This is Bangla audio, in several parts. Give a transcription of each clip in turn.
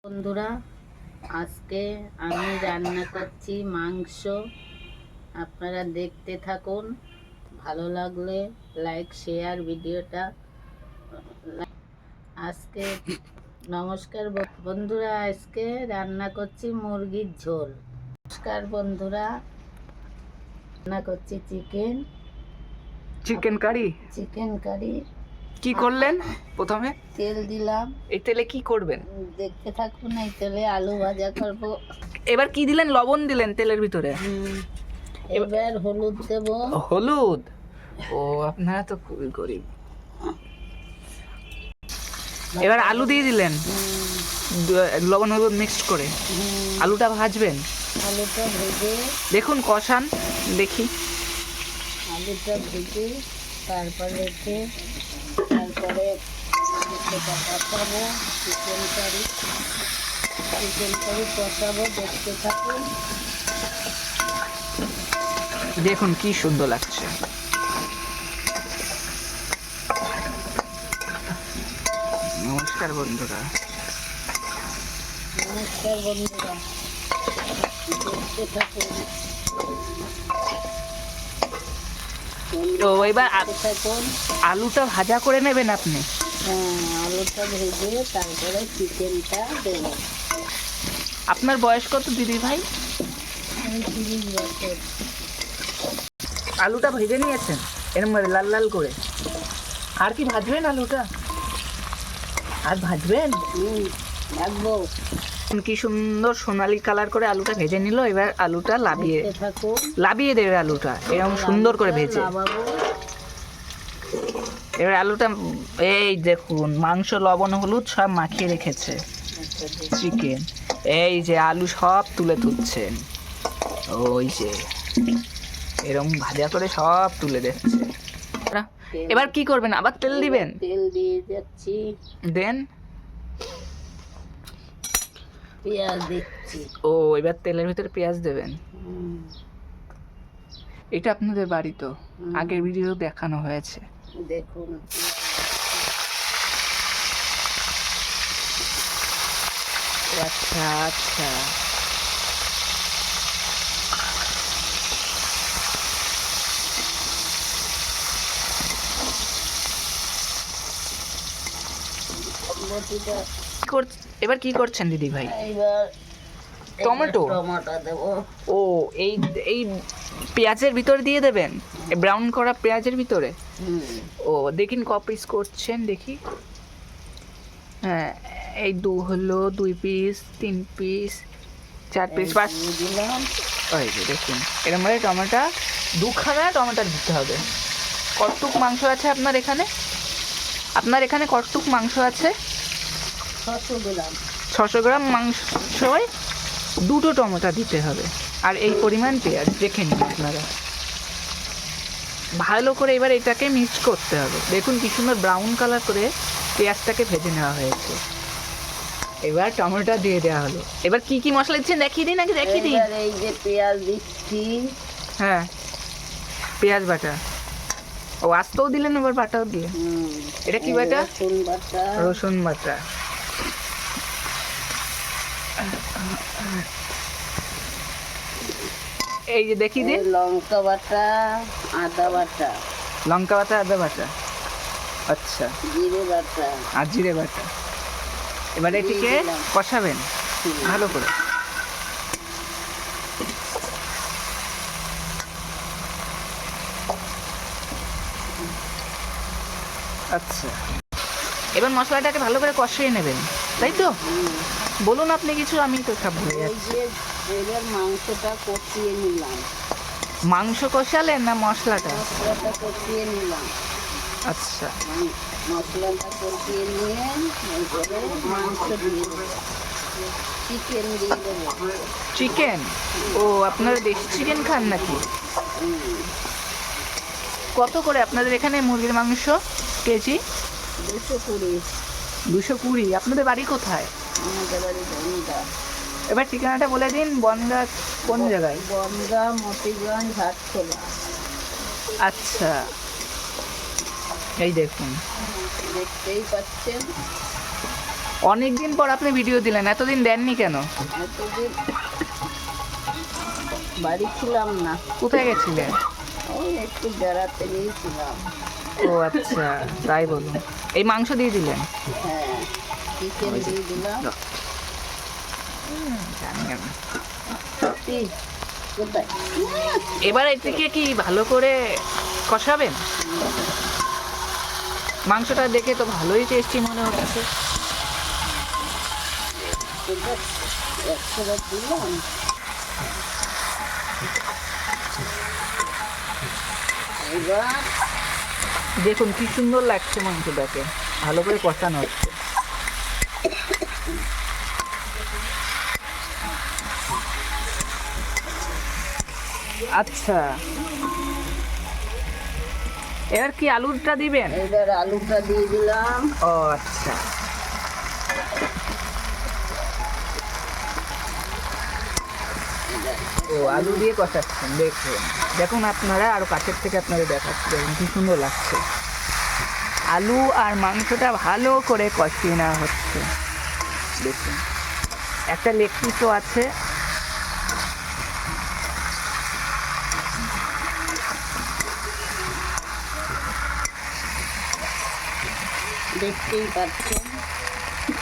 বন্ধুরা, আজকে আমি রান্না করছি মাংস। আপনারা দেখতে থাকুন। ভালো লাগলে লাইক শেয়ার ভিডিওটা। আজকে নমস্কার বন্ধুরা, আজকে রান্না করছি মুরগির ঝোল। নমস্কার বন্ধুরা, রান্না করছি চিকেন কারি। Chicken curry. কি করলেন প্রথমে? তেল দিলাম। এই তেলে কি করবেন? দেখতে থাকুন। এই তেলে আলু ভাজা করব। এবার কি দিলেন? লবণ দিলেন তেলের ভিতরে। এবার হলুদ দেব। হলুদ? ও, আপনারা তো খুবই গরিব। এবার আলু দিয়ে দিলেন লবণ হলুদ মিক্সড করে। আলুটা ভাজবেন। আলুটা ভেজে দেখুন, কষান দেখি। আলুটা ভেজে তারপরে কষাবো চিকেন কারি কষাবো। দেখতে থাকুন। দেখুন কি সুন্দর লাগছে। নমস্কার বন্ধুরা। দেখতে থাকুন। তো এবার থাকুন। আলুটা ভাজা করে নেবেন আপনি। হ্যাঁ, আলুটা ভেজে তারপরে চিকেনটা দেবো। আপনার বয়স কত দিদি ভাই? আমি 30 বছর। আলুটা ভেজে নিয়েছেন এরম লাল লাল করে। আর কি ভাজবেন? আলুটা আর ভাজবেন? রাখবো। কি সুন্দর সোনালি কালার করে আলুটা ভেজে নিল। এবার আলুটা লাবিয়ে দেবে আলুটা এরকম সুন্দর করে ভেজে। এবার আলুটা এই দেখুন, মাংস লবণ হলুদ সব মাখিয়ে রেখেছে চিকেন। এই যে আলু সব তুলে তুলছেন, ওই যে এরকম ভাজা করে সব তুলে দিচ্ছে। এবার কি করবেন? আবার তেল দিবেন? তেল দিয়ে যাচ্ছি। দেন। পেঁয়াজ দিচ্ছি। ও, এবার তেলের ভিতরে পেঁয়াজ দেবেন। এটা আপনাদের বাড়ি তো? আগের ভিডিও দেখানো হয়েছে, দেখুন। আচ্ছা আচ্ছা। এবার কি করছেন দিদি ভাই? এবার টমেটো দেব। ও, এই এই পেঁয়াজের ভিতরে দিয়ে দেবেন, ব্রাউন করা পেঁয়াজের ভিতরে। ও, দেখিন ক পিস করছেন দেখি। হ্যাঁ, এই হলো 2 পিস, 3 পিস, 4 পিস, 5 দিলাম। ওই যে দেখুন, এরকম ভাবে টমেটো 2খানা টমেটো দিতে হবে। কতটুক মাংস আছে আপনার এখানে? কতটুক মাংস আছে? 600 দিলাম। 600 গ্রাম মাংসয় 2টো টমেটো দিতে হবে। আর এই পরিমাণ পেঁয়াজ দেখে নিন আপনারা। ভালো করে এবার এটাকে মিক্স করতে হবে। দেখুন কি সুন্দর ব্রাউন কালার করে পেঁয়াজটাকে ভেজে নেওয়া হয়েছে। এবার টমেটো দিয়ে দেওয়া হলো। এবার কি কি মশলা দিচ্ছেন দেখিয়ে দিন। আগে দেখিয়ে দিন। এই যে পেঁয়াজ দিচ্ছি। হ্যাঁ, পেঁয়াজ বাটা। ও, আস্তেও দিলেন, এবার বাটাও দিলেন। এটা কি বাটা? রসুন বাটা। এই যে দেখিয়ে দিন। লঙ্কা বাটা, আদা বাটা। লঙ্কা বাটা, আদা বাটা। আচ্ছা, জিরে বাটা আর জিরে বাটা। এবার এটিকে কষাবেন ভালো করে। আচ্ছা, এবার মশলাটাকে ভালো করে কষিয়ে নেবেন, তাই তো? বলুন আপনি কিছু, আমি তো সব ভুলে যাচ্ছি। এবার মাংসটা কষিয়ে নিলাম। মাংস কষালেন না মশলাটা? মশলাটা কষিয়ে নিলাম। আচ্ছা, মশলাটা কষিয়ে নিয়ে এরপরে মাংস দিয়ে দেবো। চিকেন দিয়ে দেবো। চিকেন? ও, আপনারা দেশি চিকেন খান নাকি? কত করে আপনাদের এখানে মুরগির মাংস কেজি? 220। 220? আপনাদের বাড়ি কোথায়? আমাদের বাড়ি বনগা। এবার ঠিকানাটা বলে দিন। বনগা কোন জায়গায়? বনগা, মতিগঞ্জ, হাটখোলা। আচ্ছা, এই দেখুন, দেখতেই পাচ্ছেন। অনেকদিন পর আপনি ভিডিও দিলেন, এতদিন দেননি কেন? এতদিন বাড়ি ছিলাম না, কোথায় গেছিলেন? ওই একটু বেড়াতে গিয়েছিলাম। ও আচ্ছা, তাই বলুন। এই মাংস দিয়ে দিলেন? হ্যাঁ, চিকেন দিয়ে দিলাম। জানি আমি। কি? কোথায়? এবার এটিকে কি ভালো করে কষাবেন? মাংসটা দেখে তো ভালোই টেস্টি মনে হচ্ছে। এটা একসাথে দিলাম। এবার দেখুন কি সুন্দর লাগছে মাংসটাকে, ভালো করে কষানো হচ্ছে। আচ্ছা, এবার কি আলুটা দিবেন? এবার আলুটা দিয়ে দিলাম। ও আচ্ছা, ও আলু দিয়ে কষাচ্ছেন। দেখুন দেখুন আপনারা, আরো কাছের থেকে আপনাদের দেখাচ্ছি, দেখুন কি সুন্দর লাগছে। আলু আর মাংসটা ভালো করে কষিয়ে নেওয়া হচ্ছে। দেখুন একটা লেগ পিসও আছে। দেখতেই পাচ্ছেন,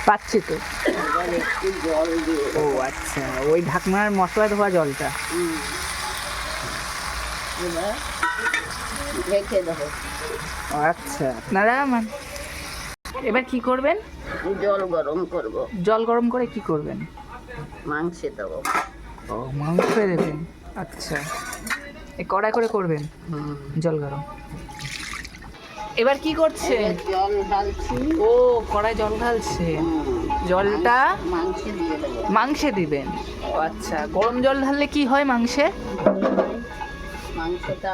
পাচ্ছি তো। এবার একটু জল দিয়ে ও আচ্ছা, ওই ঢাকনার মশলা ধোয়া জলটা। এবার রেখে দেবো। ও আচ্ছা, আপনারা এবার কি করবেন? জল গরম করব, জল গরম করে কি করবেন? মাংসে দেবো। ও মাংস দেবেন, আচ্ছা। এই কড়াই করে করবেন জল গরম। এবার কি করছে? এবার জল ঢালছি। ও কড়াই জল ঢালছে, জলটা মাংসে দিয়ে দেবো। মাংসে দিবেন। ও আচ্ছা, গরম জল ঢাললে কি হয় মাংসে? মাংসটা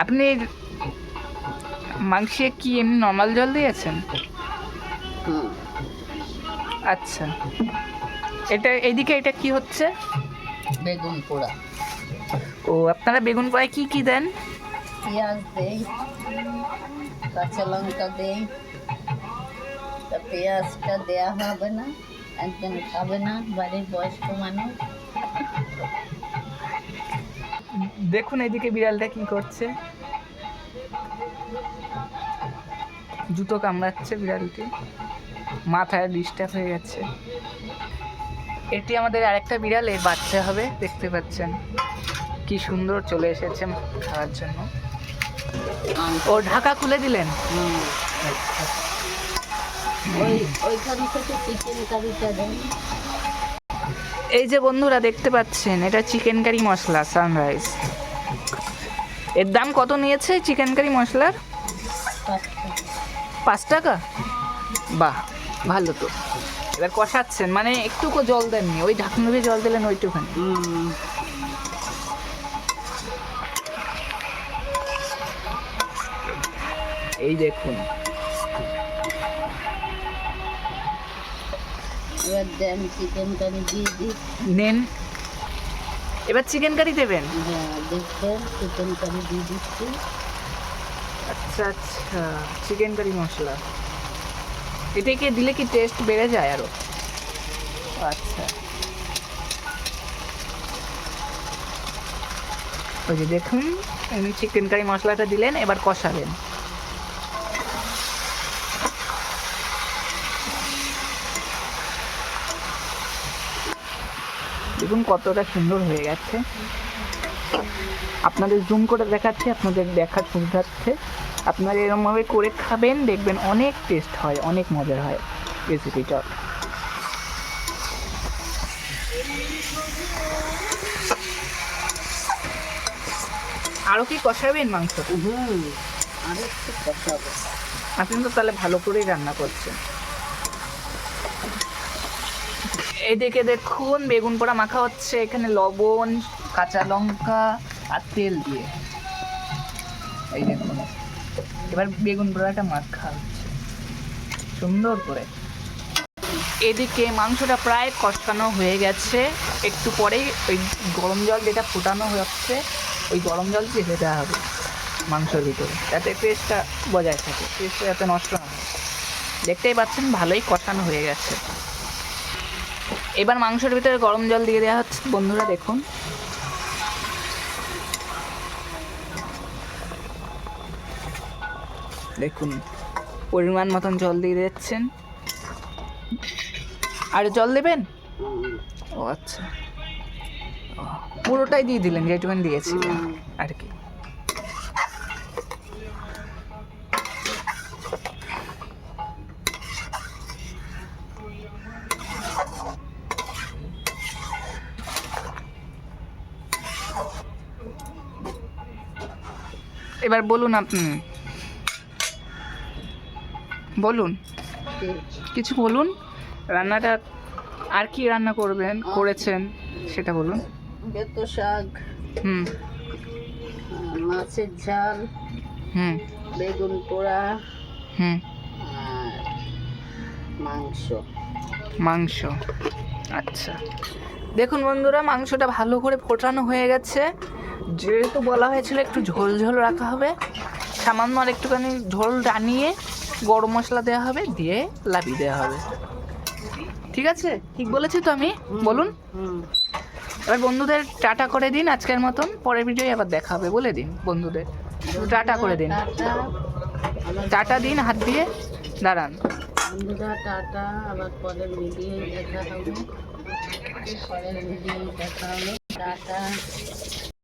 আপনি মাংসে কি এমনি নর্মাল জল দিয়েছেন? আচ্ছা, এটা এইদিকে এটা কি হচ্ছে? বেগুন পোড়া। ও আপনারা বেগুন পোড়ায় কি কি দেন? পেঁয়াজ দেই, কাঁচা লঙ্কা দেই। তা পেঁয়াজটা দেয়া হবে না, একজন খাবে না, বাড়ির বয়স্ক মানুষ। দেখুন এদিকে বিড়ালটা কি করছে, জুতো কামড়াচ্ছে বিড়ালটি, মাথায় ডিস্টার্ব হয়ে গেছে। এটি আমাদের আরেকটা বিড়ালের বাচ্চা হবে, দেখতে পাচ্ছেন কি সুন্দর চলে এসেছে খাওয়ার জন্য। ও ঢাকা খুলে দিলেন? ওইখান থেকে চিকেন কারিটা দেন। এই যে বন্ধুরা দেখতে পাচ্ছেন, এটা চিকেন কারি মশলা সানরাইজ। এর দাম কত নিয়েছে চিকেন কারি মশলার? 5 টাকা। বাহ, ভালো তো। এবার কষাচ্ছেন, মানে একটুকু জল দেননি, ওই ঢাকনা দিয়ে জল দিলেন ওইটুখানি। এই দেখুন, এবার দেন চিকেন কারি দিয়ে দিই। নেন, এবার চিকেন কারি দেবেন। হ্যাঁ, দেখবেন চিকেন কারি দিয়ে দিচ্ছি। আচ্ছা আচ্ছা, চিকেন কারি মশলা এটাকে দিলে কি টেস্ট বেড়ে যায় আরো? আচ্ছা, ওই যে দেখুন এমনি চিকেন কারি মশলাটা দিলেন, এবার কষাবেন। দেখুন কতটা সুন্দর হয়ে গেছে। আপনাদের জুম করে দেখাচ্ছি, আপনাদের দেখার সুবিধার্থে। আপনারা এরকমভাবে করে খাবেন, দেখবেন অনেক টেস্ট হয়, অনেক মজার হয় রেসিপিটা। আরও কি কষাবেন মাংস? আর একটু কষাবো। আপনি তো তাহলে ভালো করেই রান্না করছেন। এদিকে দেখুন বেগুন পোড়া মাখা হচ্ছে, এখানে লবণ, কাঁচা লঙ্কা আর তেল দিয়ে। এই দেখুন এবার বেগুন পোড়াটা মাখা হচ্ছে সুন্দর করে। এদিকে মাংসটা প্রায় কষানো হয়ে গেছে, একটু পরেই ওই গরম জল যেটা ফোটানো হচ্ছে, ওই গরম জল চেপে দেওয়া হবে মাংসের ভিতরে, যাতে টেস্টটা বজায় থাকে, টেস্টটা যাতে নষ্ট না হয়। দেখতেই পাচ্ছেন ভালোই কষানো হয়ে গেছে। এবার মাংসের ভিতরে গরম জল দিয়ে দেওয়া হচ্ছে বন্ধুরা, দেখুন। দেখুন পরিমাণ মতন জল দিয়ে দিচ্ছেন। আর জল দেবেন? ও আচ্ছা, পুরোটাই দিয়ে দিলেন যেটুকুন দিয়েছিলেন আর কি। এবার বলুন, আপনি বলুন, কিছু বলুন। রান্নাটা আর কি রান্না করেছেন সেটা বলুন। বেতো শাক, হুম, মাছের ঝাল, হুম, বেগুন পোড়া, হুম, আর মাংস। আচ্ছা, দেখুন বন্ধুরা, মাংসটা ভালো করে ফোটানো হয়ে গেছে। যেহেতু বলা হয়েছিল একটু ঝোল ঝোল রাখা হবে, সামান্য আর একটুখানি ঝোল টানিয়ে গরম মশলা দেওয়া হবে, দিয়ে লাভিয়ে দেওয়া হবে। ঠিক আছে, ঠিক বলেছি তো আমি? বলুন। এবার বন্ধুদের টাটা করে দিন আজকের মতন, পরের ভিডিওয় আবার দেখা হবে। বলে দিন বন্ধুদের, টাটা করে দিন। টাটা দিন, হাত দিয়ে দাঁড়ান। বন্ধুরা টাটা, আবার পরের ভিডিও দেখা হবে। টাটা।